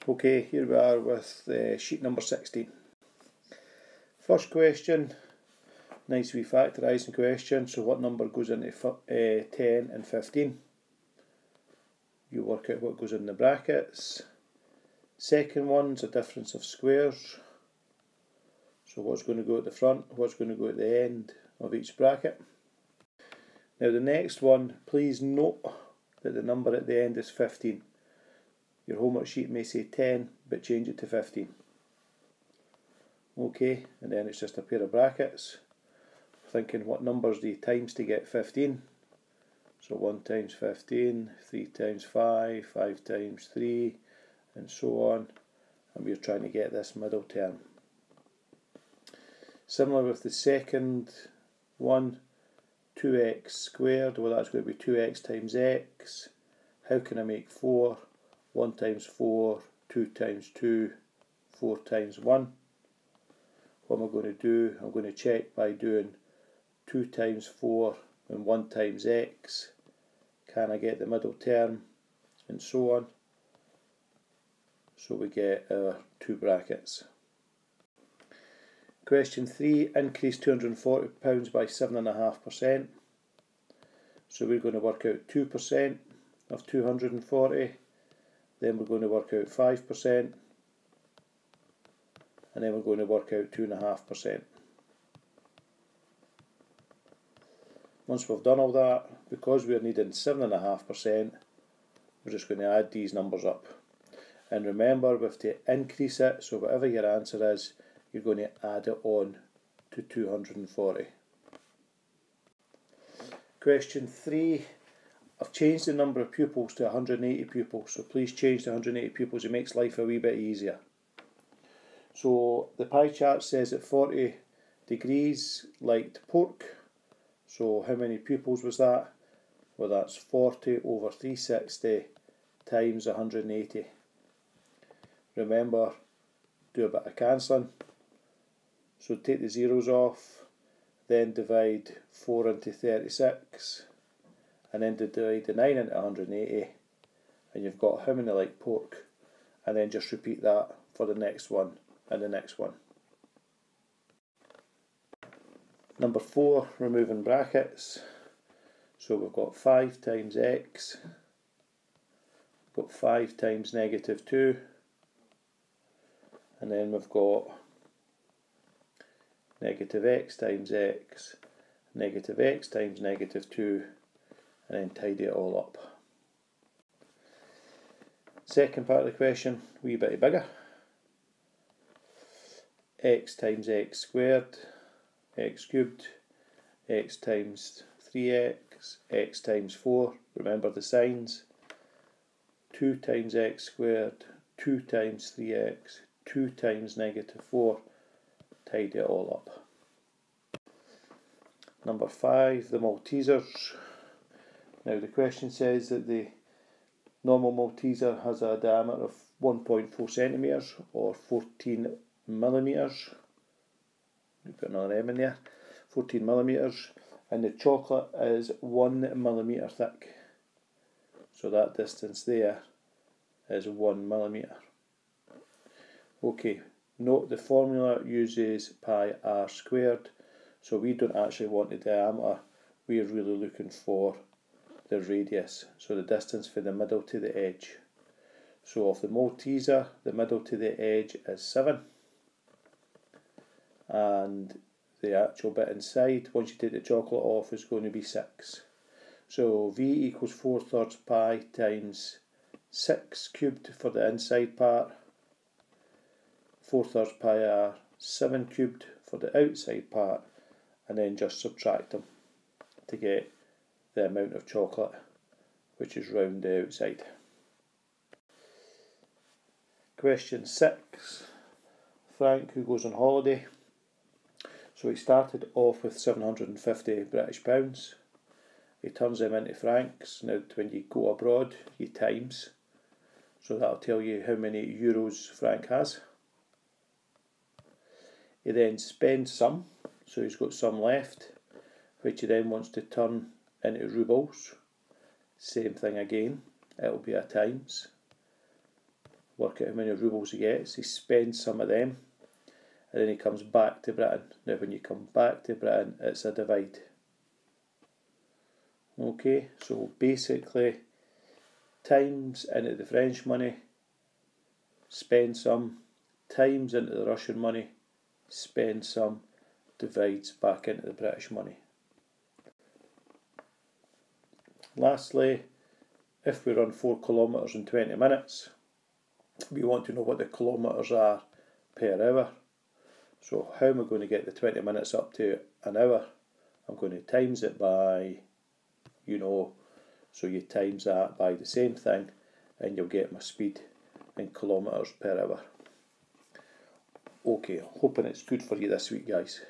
Okay, here we are with sheet number 16. First question, nice wee factorising question. So what number goes into 10 and 15? You work out what goes in the brackets. Second one's a difference of squares. So what's going to go at the front, what's going to go at the end of each bracket. Now the next one, please note that the number at the end is 15. Your homework sheet may say 10, but change it to 15. Okay, and then it's just a pair of brackets. Thinking what numbers do you times to get 15? So 1 times 15, 3 times 5, 5 times 3, and so on. And we're trying to get this middle term. Similar with the second one, 2x squared, well that's going to be 2x times x. How can I make 4? 1 times 4, 2 times 2, 4 times 1. What am I going to do? I'm going to check by doing 2 times 4 and 1 times x. Can I get the middle term? And so on. So we get our two brackets. Question 3, increase £240 by 7.5%. So we're going to work out 2% of 240. Then we're going to work out 5%, and then we're going to work out 2.5%. Once we've done all that, because we're needing 7.5%, we're just going to add these numbers up. And remember, we have to increase it, so whatever your answer is, you're going to add it on to 240. Question 3. I've changed the number of pupils to 180 pupils, so please change to 180 pupils, it makes life a wee bit easier. So the pie chart says that 40 degrees liked pork, so how many pupils was that? Well, that's 40 over 360 times 180. Remember, do a bit of cancelling, so take the zeros off, then divide 4 into 36. And then divide the 9 into 180, and you've got how many like pork, and then just repeat that for the next one and the next one. Number 4, removing brackets. So we've got 5 times x, we've got 5 times negative 2, and then we've got negative x times x, negative x times negative 2, and then tidy it all up. Second part of the question, a wee bit bigger. X times x squared, x cubed, x times 3x, x times 4, remember the signs, 2 times x squared, 2 times 3x, 2 times negative 4, tidy it all up. Number 5, the Maltesers. Now the question says that the normal Malteser has a diameter of 1.4 centimetres or 14 millimetres. We put another M in there. 14 millimetres, and the chocolate is 1 millimetre thick. So that distance there is 1 millimetre. Okay, note the formula uses pi r squared, so we don't actually want the diameter, we're really looking for the radius, so the distance from the middle to the edge. So of the Malteser, the middle to the edge is 7, and the actual bit inside, once you take the chocolate off, is going to be 6. So v equals 4/3 pi times 6 cubed for the inside part, 4/3 pi r, 7 cubed for the outside part, and then just subtract them to get the amount of chocolate which is round the outside. Question 6. Frank, who goes on holiday. So he started off with 750 British pounds. He turns them into francs. Now when you go abroad you times, so that'll tell you how many euros Frank has. He then spends some, so he's got some left, which he then wants to turn into rubles. Same thing again, it'll be a times. work out how many rubles he gets, he spends some of them, and then he comes back to Britain. Now when you come back to Britain, it's a divide. Okay, so basically times into the French money, spend some, times into the Russian money, spend some, divides back into the British money. Lastly, if we run 4 kilometres in 20 minutes, we want to know what the kilometres are per hour. So how am I going to get the 20 minutes up to an hour? I'm going to times it by, so you times that by the same thing and you'll get my speed in kilometres per hour. Okay, hoping it's good for you this week, guys.